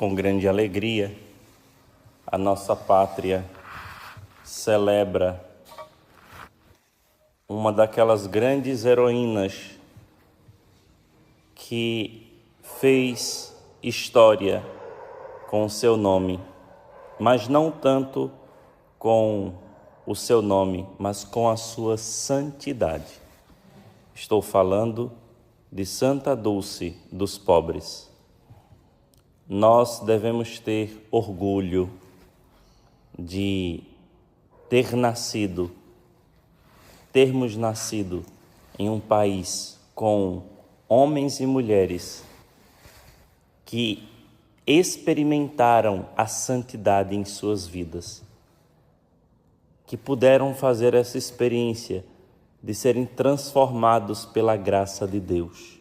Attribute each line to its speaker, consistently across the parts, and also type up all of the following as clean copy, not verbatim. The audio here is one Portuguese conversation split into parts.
Speaker 1: com grande alegria, a nossa pátria celebra uma daquelas grandes heroínas que fez história com o seu nome, mas não tanto com o seu nome, mas com a sua santidade. Estou falando de Santa Dulce dos Pobres. Nós devemos ter orgulho de termos nascido em um país com homens e mulheres que experimentaram a santidade em suas vidas, que puderam fazer essa experiência de serem transformados pela graça de Deus.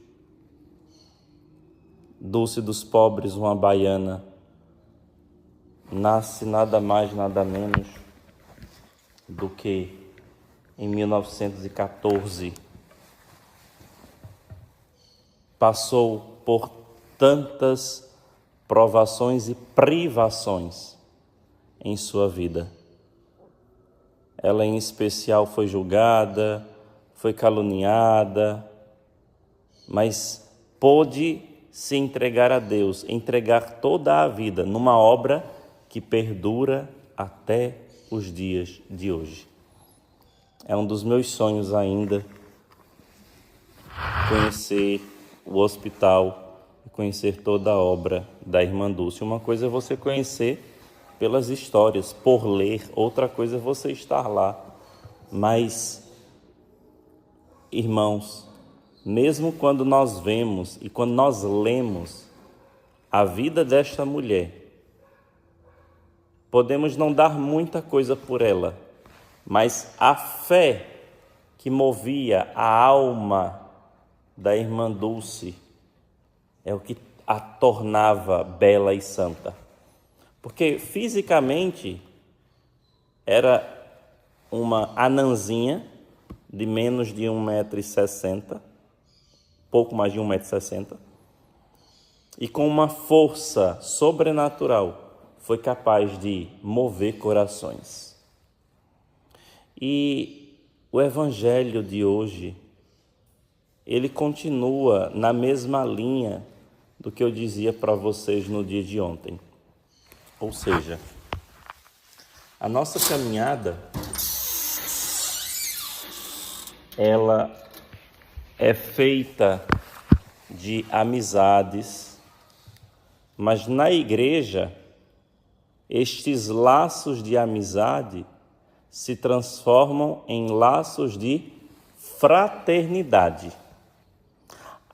Speaker 1: Dulce dos Pobres, uma baiana, nasce nada mais, nada menos do que em 1914. Passou por tantas provações e privações em sua vida. Ela, em especial, foi julgada, foi caluniada, mas pôde se entregar a Deus, entregar toda a vida numa obra que perdura até os dias de hoje. É um dos meus sonhos ainda conhecer o hospital, conhecer toda a obra da Irmã Dulce. Uma coisa é você conhecer pelas histórias, por ler, outra coisa é você estar lá. Mas, irmãos, mesmo quando nós vemos e quando nós lemos a vida desta mulher, podemos não dar muita coisa por ela, mas a fé que movia a alma da Irmã Dulce é o que a tornava bela e santa. Porque fisicamente era uma anãzinha de menos de 1,60 m, pouco mais de 1,60 m, e com uma força sobrenatural foi capaz de mover corações. E o Evangelho de hoje, ele continua na mesma linha do que eu dizia para vocês no dia de ontem. Ou seja, a nossa caminhada, ela é feita de amizades, mas na igreja, estes laços de amizade se transformam em laços de fraternidade.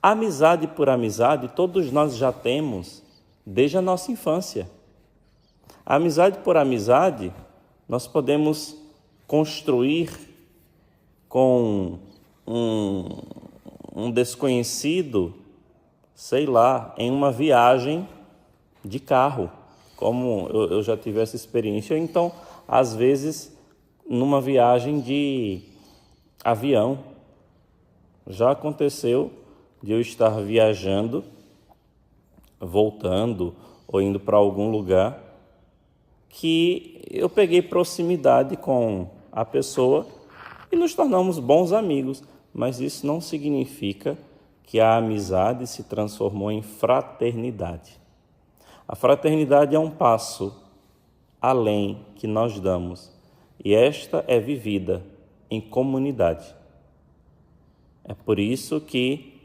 Speaker 1: Amizade por amizade, todos nós já temos desde a nossa infância. Amizade por amizade, nós podemos construir com um desconhecido, sei lá, em uma viagem de carro, como eu já tive essa experiência, ou então, às vezes, numa viagem de avião. Já aconteceu de eu estar viajando, voltando ou indo para algum lugar, que eu peguei proximidade com a pessoa e nos tornamos bons amigos, mas isso não significa que a amizade se transformou em fraternidade. A fraternidade é um passo além que nós damos, e esta é vivida em comunidade. É por isso que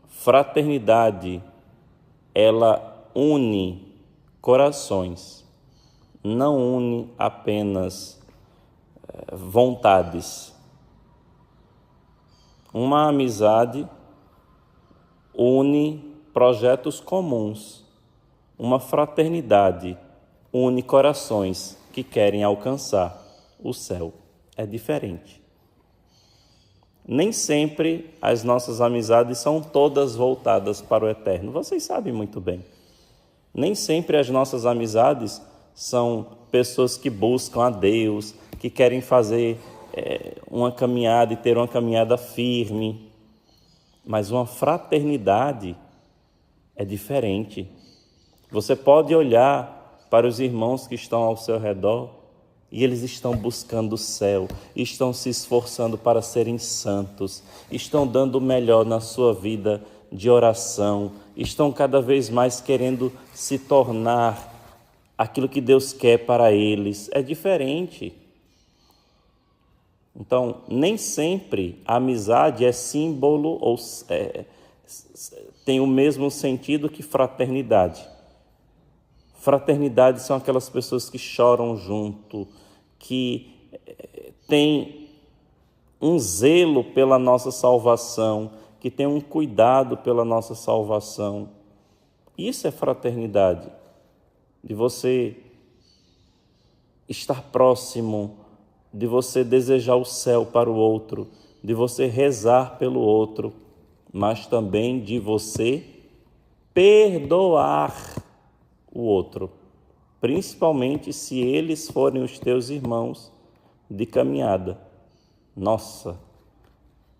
Speaker 1: fraternidade, ela une corações, não une apenas vontades. Uma amizade une projetos comuns. Uma fraternidade une corações que querem alcançar o céu. É diferente. Nem sempre as nossas amizades são todas voltadas para o eterno. Vocês sabem muito bem. Nem sempre as nossas amizades são pessoas que buscam a Deus, que querem fazer uma caminhada e ter uma caminhada firme. Mas uma fraternidade é diferente. Você pode olhar para os irmãos que estão ao seu redor e eles estão buscando o céu, estão se esforçando para serem santos, estão dando o melhor na sua vida de oração, estão cada vez mais querendo se tornar aquilo que Deus quer para eles. É diferente. Então, nem sempre a amizade é símbolo ou tem o mesmo sentido que fraternidade. Fraternidade são aquelas pessoas que choram junto, que têm um zelo pela nossa salvação, que têm um cuidado pela nossa salvação. Isso é fraternidade, de você estar próximo, de você desejar o céu para o outro, de você rezar pelo outro, mas também de você perdoar o outro, principalmente se eles forem os teus irmãos de caminhada. Nossa,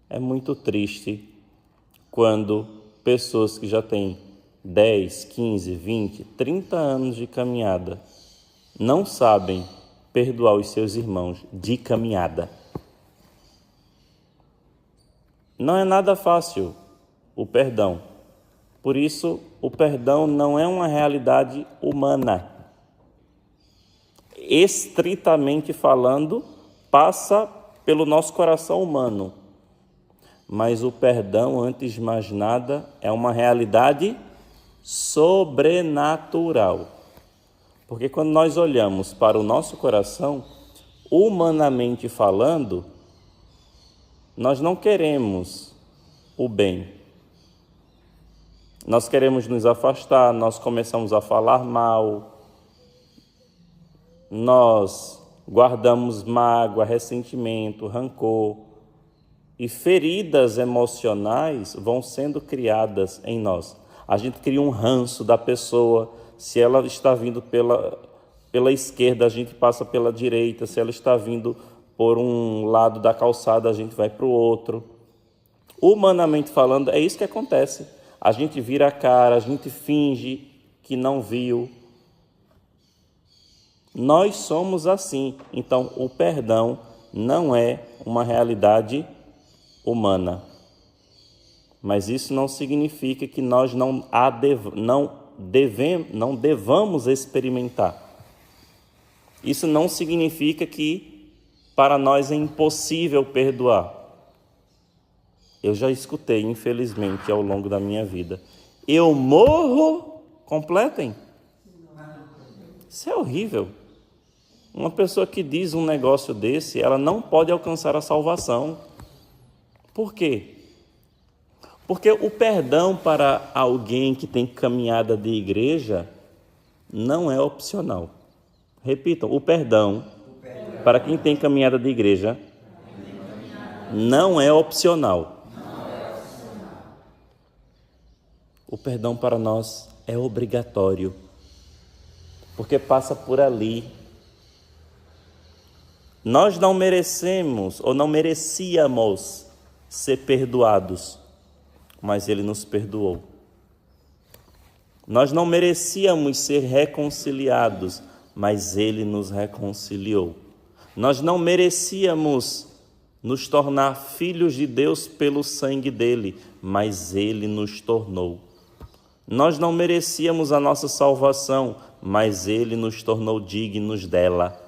Speaker 1: é muito triste quando pessoas que já têm 10, 15, 20, 30 anos de caminhada não sabem perdoar os seus irmãos de caminhada. Não é nada fácil o perdão. Por isso, o perdão não é uma realidade humana. Estritamente falando, passa pelo nosso coração humano. Mas o perdão, antes de mais nada, é uma realidade sobrenatural. Porque quando nós olhamos para o nosso coração, humanamente falando, nós não queremos o bem. Nós queremos nos afastar, nós começamos a falar mal, nós guardamos mágoa, ressentimento, rancor, e feridas emocionais vão sendo criadas em nós. A gente cria um ranço da pessoa. Se ela está vindo pela esquerda, a gente passa pela direita. Se ela está vindo por um lado da calçada, a gente vai para o outro. Humanamente falando, é isso que acontece. A gente vira a cara, a gente finge que não viu. Nós somos assim. Então, o perdão não é uma realidade humana. Mas isso não significa que nós não devamos experimentar. Isso não significa que para nós é impossível perdoar. Eu já escutei, infelizmente, ao longo da minha vida: eu morro, completem. Isso é horrível. Uma pessoa que diz um negócio desse, ela não pode alcançar a salvação. Por quê? Porque o perdão para alguém que tem caminhada de igreja não é opcional. Repitam, o perdão para quem tem caminhada de igreja não é opcional. O perdão para nós é obrigatório, porque passa por ali. Nós não merecemos ou não merecíamos ser perdoados, mas Ele nos perdoou. Nós não merecíamos ser reconciliados, mas Ele nos reconciliou. Nós não merecíamos nos tornar filhos de Deus pelo sangue dele, mas Ele nos tornou. Nós não merecíamos a nossa salvação, mas Ele nos tornou dignos dela.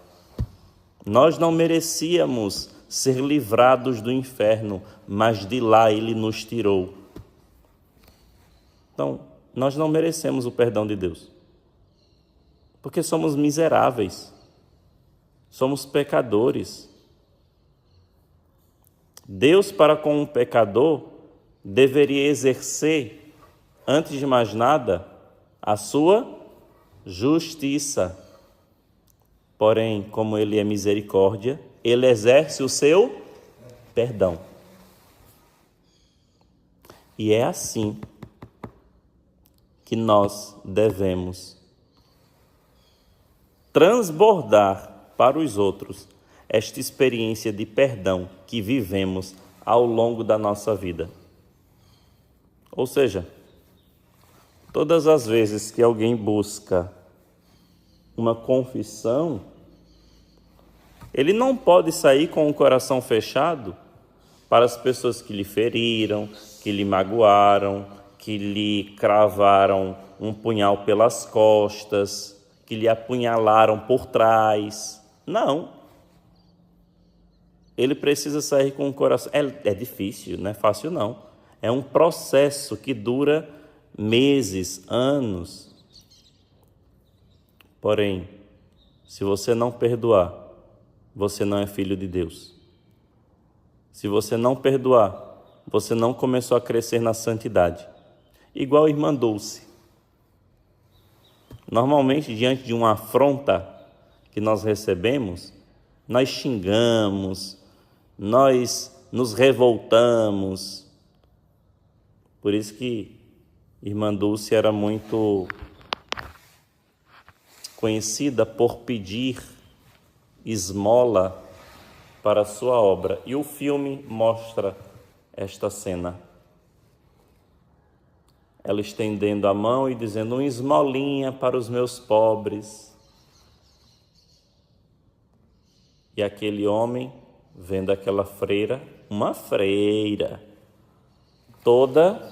Speaker 1: Nós não merecíamos ser livrados do inferno, mas de lá Ele nos tirou. Então, nós não merecemos o perdão de Deus, porque somos miseráveis, somos pecadores. Deus, para com um pecador, deveria exercer, antes de mais nada, a sua justiça. Porém, como Ele é misericórdia, Ele exerce o seu perdão. E é assim que nós devemos transbordar para os outros esta experiência de perdão que vivemos ao longo da nossa vida. Ou seja, Todas as vezes que alguém busca uma confissão, ele não pode sair com o coração fechado para as pessoas que lhe feriram, que lhe magoaram, que lhe cravaram um punhal pelas costas, que lhe apunhalaram por trás. Não. Ele precisa sair com o coração. É difícil, não é fácil não. É um processo que dura meses, anos. Porém, se você não perdoar, você não é filho de Deus. Se você não perdoar, você não começou a crescer na santidade. Igual a irmã Dulce. Normalmente, diante de uma afronta que nós recebemos, nós xingamos, nós nos revoltamos. Por isso que irmã Dulce era muito conhecida por pedir esmola para a sua obra. E o filme mostra esta cena. Ela estendendo a mão e dizendo: uma esmolinha para os meus pobres. E aquele homem, vendo aquela freira, uma freira, toda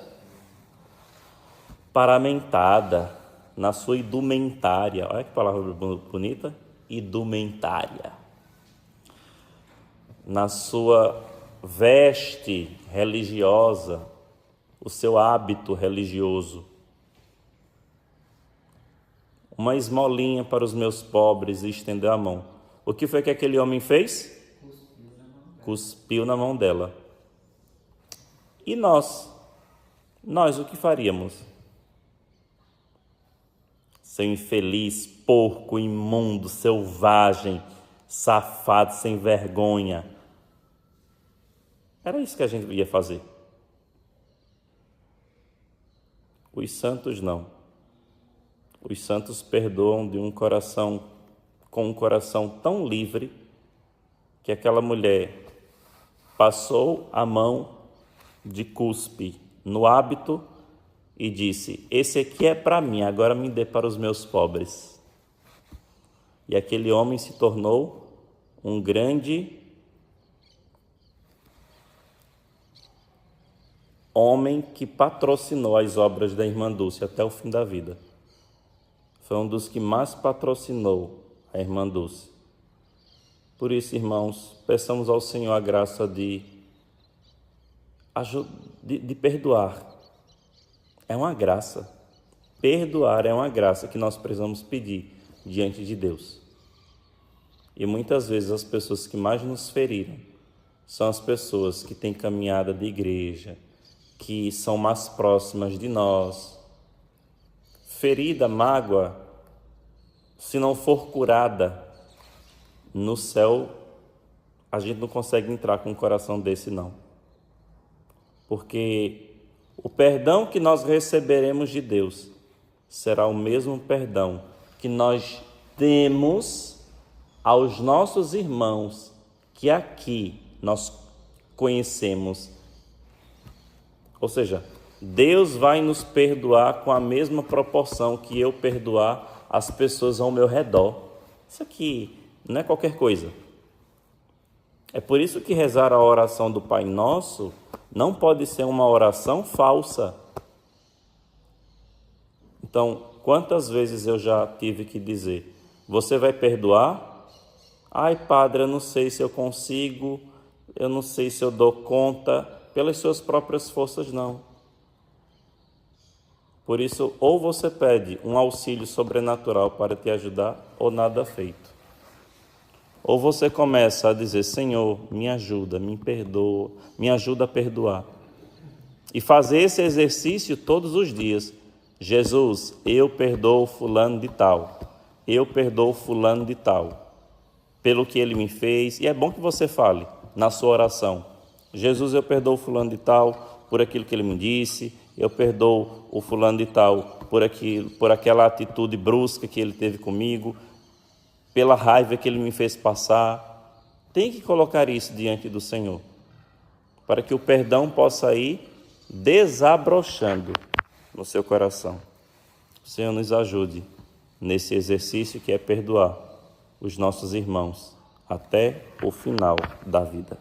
Speaker 1: paramentada, na sua indumentária. Olha que palavra bonita. Indumentária. Na sua veste religiosa, o seu hábito religioso. Uma esmolinha para os meus pobres, e estendeu a mão. O que foi que aquele homem fez? Cuspiu na mão dela. E nós o que faríamos? Seu infeliz, porco, imundo, selvagem, safado, sem vergonha. Era isso que a gente ia fazer. Os santos não. Os santos perdoam com um coração tão livre que aquela mulher passou a mão de cuspe no hábito e disse: esse aqui é para mim, agora me dê para os meus pobres. E aquele homem se tornou um grande homem que patrocinou as obras da irmã Dulce até o fim da vida. Foi um dos que mais patrocinou a irmã Dulce. Por isso, irmãos, peçamos ao Senhor a graça de perdoar. É uma graça. Perdoar é uma graça que nós precisamos pedir diante de Deus. E muitas vezes as pessoas que mais nos feriram são as pessoas que têm caminhada de igreja, que são mais próximas de nós. Ferida, mágoa, se não for curada, no céu a gente não consegue entrar com um coração desse não. Porque o perdão que nós receberemos de Deus será o mesmo perdão que nós demos aos nossos irmãos que aqui nós conhecemos. Ou seja, Deus vai nos perdoar com a mesma proporção que eu perdoar as pessoas ao meu redor. Isso aqui não é qualquer coisa. É por isso que rezar a oração do Pai Nosso não pode ser uma oração falsa. Então, quantas vezes eu já tive que dizer: você vai perdoar? Ai, padre, eu não sei se eu consigo, eu não sei se eu dou conta, pelas suas próprias forças, não. Por isso, ou você pede um auxílio sobrenatural para te ajudar, ou nada feito. Ou você começa a dizer: Senhor, me ajuda, me perdoa, me ajuda a perdoar. E fazer esse exercício todos os dias. Jesus, eu perdoo fulano de tal. Eu perdoo fulano de tal. Pelo que ele me fez. E é bom que você fale na sua oração: Jesus, eu perdoo fulano de tal por aquilo que ele me disse. Eu perdoo o fulano de tal por aquela atitude brusca que ele teve comigo, pela raiva que ele me fez passar. Tem que colocar isso diante do Senhor, para que o perdão possa ir desabrochando no seu coração. Senhor nos ajude nesse exercício que é perdoar os nossos irmãos até o final da vida.